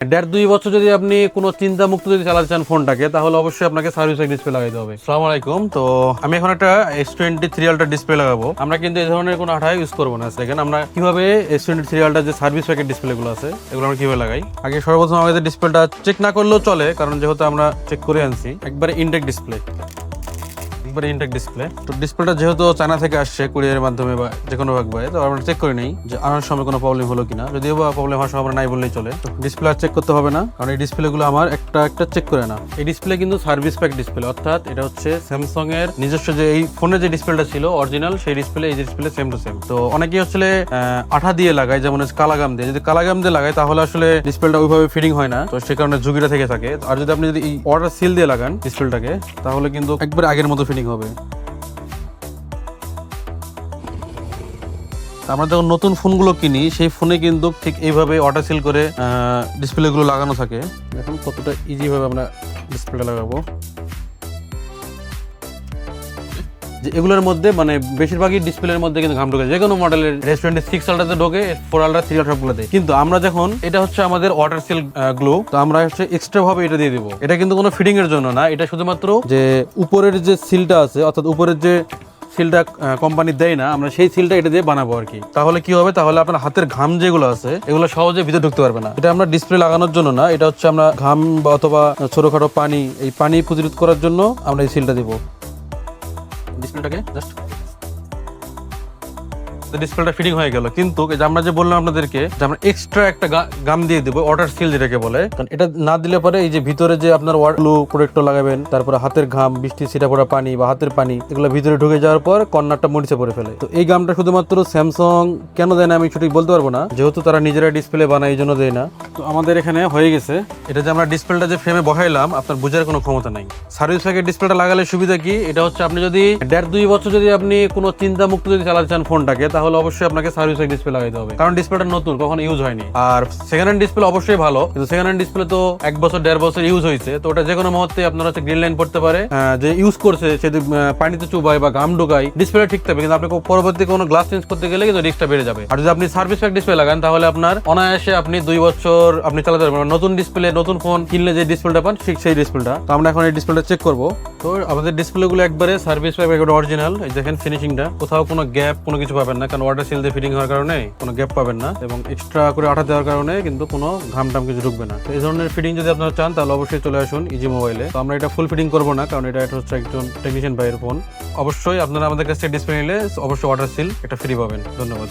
দেড়-দুই বছর যদি আপনি কোনো চিন্তা মুক্ত যদি চালাতে চান ফোনটাকে, তাহলে অবশ্যই আপনাকে সার্ভিস ডিসপ্লে লাগাইতে হবে। আসসালামু আলাইকুম। তো আমি এখন একটা S23 আলট্রা ডিসপ্লে লাগাবো। আমরা কিন্তু এই ধরনের কোনো আঠা ইউজ করবো না। সেখানে আমরা কিভাবে S23 আলট্রা যে সার্ভিস প্যাকেট ডিসপ্লে গুলো আছে এগুলো আমরা কিভাবে লাগাই, আগে সর্বপ্রথম আমাদের ডিসপ্লেটা চেক না করলেও চলে, কারণ যেহেতু আমরা চেক করে আনছি। একবারে ইনটেক ডিসপ্লে, তো ডিসপ্লেটা যেহেতু চায়না থেকে আসছে কুরিয়ারের মাধ্যমে বা যে কোনো ভাবে, তো আমরা চেক করে নেই যে আনার সময় কোনো প্রবলেম হলো কিনা। যদিও বা প্রবলেম হওয়ার সময় আমরা নাই বললেই চলে। ডিসপ্লে আর চেক করতে হবে না, কারণ এই ডিসপ্লে গুলো আমার একটা চেক করে না। এই ডিসপ্লে কিন্তু সার্ভিস প্যাক ডিসপ্লে, অর্থাৎ এটা হচ্ছে স্যামসাং এর নিজস্ব যে এই ফোনের যে ডিসপ্লেটা ছিল অরিজিনাল, সেই ডিসপ্লে এই ডিসপ্লে সেম টু সেম। তো অনেকেই আসলে আঠা দিয়ে লাগায়, যেমন কালাগাম দিয়ে। যদি কালাগাম দিয়ে লাগায় তাহলে আসলে ডিসপ্লেটা ওইভাবে ফিটিং হয় না, তো সে কারণে ঝুঁকিটা থেকে থাকে। আর যদি আপনি যদি এই ওয়াটার সিল দিয়ে লাগান ডিসপ্লেটাকে, তাহলে কিন্তু একবার আগের মতো ফিটিং হবে। আমরা যখন নতুন ফোনগুলো কিনি, সেই ফোনে কিন্তু ঠিক এইভাবে ওয়াটার সিল করে ডিসপ্লেগুলো লাগানো থাকে। এখন কতটা ইজি ভাবে আমরা ডিসপ্লেটা লাগাবো, যে এগুলোর মধ্যে মানে বেশিরভাগই ডিসপ্লের মধ্যে কিন্তু ঘাম ঢোকে। যে কোনো মডেলের S26 আলট্রাতে ঢোকে, 4 আলট্রা 3 আলট্রা সবগুলোতে। কিন্তু আমরা যখন এটা হচ্ছে আমাদের ওয়াটার সিল গ্লো, তো আমরা হচ্ছে এক্সট্রা ভাবে এটা দিয়ে দিব। এটা কিন্তু কোনো ফিটিং এর জন্য না, এটা শুধুমাত্র যে উপরের যে সিলটা আছে, অর্থাৎ উপরের যে সিলটা কোম্পানি দেয় না, আমরা সেই সিলটা এটা দিয়ে বানাবো আর কি। তাহলে কি হবে, তাহলে আপনার হাতের ঘাম যেগুলো আছে এগুলো সহজে ভিতরে ঢুকতে পারবে না। এটা আমরা ডিসপ্লে লাগানোর জন্য না, এটা হচ্ছে আমরা ঘাম বা অথবা ছোটখাটো পানি, এই পানি প্রতিরোধ করার জন্য আমরা এই সিলটা দিব। ডিসপ্লেটাকে জাস্ট ডিসপ্লেটা ফিটিং হয়ে গেল। কিন্তু আমরা যে বললাম আপনাদেরকে যে আমরা এক্সট্রা একটা গাম দিয়ে দেবো, ওয়াটার সিল যেটাকে বলে। কারণ এটা না দিলে পরে এই যে ভিতরে যে আপনার ওয়াটারপ্রুফ প্রোটেক্টর লাগাবেন, তারপরে হাতের ঘাম, বৃষ্টি ছিটা পড়া পানি বা হাতের পানি, এগুলো ভিতরে ঢুকে যাওয়ার পর কর্নারটা মরিচে পড়ে ফেলে। তো এই গামটা শুধুমাত্র স্যামসাং কেন দেয় না আমি সঠিক বলতে পারবো না, যেহেতু তারা নিজেরা ডিসপ্লে বানায় এই জন্য দেয় না। তো আমাদের এখানে হয়ে গেছে। এটা যে আমরা ডিসপ্লেটা যে ফ্রেমে বসাইলাম, আপনার বোঝার কোনো ক্ষমতা নাই। সার্ভিস প্যাকেট ডিসপ্লেটা লাগালে সুবিধা কি, এটা হচ্ছে আপনি যদি দেড়-দুই বছর যদি আপনি কোনো চিন্তা মুক্ত যদি চালাতে চান ফোনটাকে, তাহলে অবশ্যই আপনাকে সার্ভিস প্যাক ডিসপ্লে লাগাইতে হবে, কারণ ডিসপ্লেটা নতুন, কখনো ইউজ হয়নি। আর সেকেন্ড হ্যান্ড ডিসপ্লে অবশ্যই ভালো, কিন্তু সেকেন্ড হ্যান্ড ডিসপ্লে তো 1 বছর 1.5 বছর ইউজ হয়েছে, তো ওটা যে কোনো মুহূর্তে আপনার হচ্ছে গ্রিন লাইন পড়তে পারে। যে ইউজ করছে সে পানিতে চুবায় বা ঘাম ঢোকায়, ডিসপ্লে ঠিক থাকবে, কিন্তু আপনি পরবর্তী কোনো গ্লাস চেঞ্জ করতে গেলে কিন্তু রিস্কটা বেড়ে যাবে। আর যদি আপনি সার্ভিস প্যাক ডিসপ্লে লাগান, তাহলে আপনার অনায়াসে আপনি 2 বছর আপনি চালাতে পারবেন। নতুন ডিসপ্লে, নতুন ফোন কিনলে যে ডিসপ্লেটা পান ঠিক সেই ডিসপ্লেটা। তো আমরা এখন এই ডিসপ্লেটা চেক করবো। তো আমাদের ডিসপ্লে গুলো একবারে সার্ভিস প্যাক অরিজিনাল। এই দেখেন ফিনিশিংটা, কোথাও কোনো গ্যাপ কোনো কিছু পাবেন না, কারণ ওয়াটার সিল দিয়ে ফিটিং হওয়ার কারণে কোনো গ্যাপ পাবেন না, এবং এক্সট্রা করে আঠা দেওয়ার কারণে কিন্তু কোনো ঘাম টাম কিছু ঢুকবে না। তো এই ধরনের ফিটিং যদি আপনারা চান, তাহলে অবশ্যই চলে আসুন ইজি মোবাইলে। তো আমরা এটা ফুল ফিটিং করবো না, কারণ এটা হচ্ছে একজন টেকনিশিয়ান ভাইয়ের ফোন। অবশ্যই আপনারা আমাদের কাছে ডিসপ্লে নিলে অবশ্যই ওয়াটার সিল একটা ফ্রি পাবেন। ধন্যবাদ।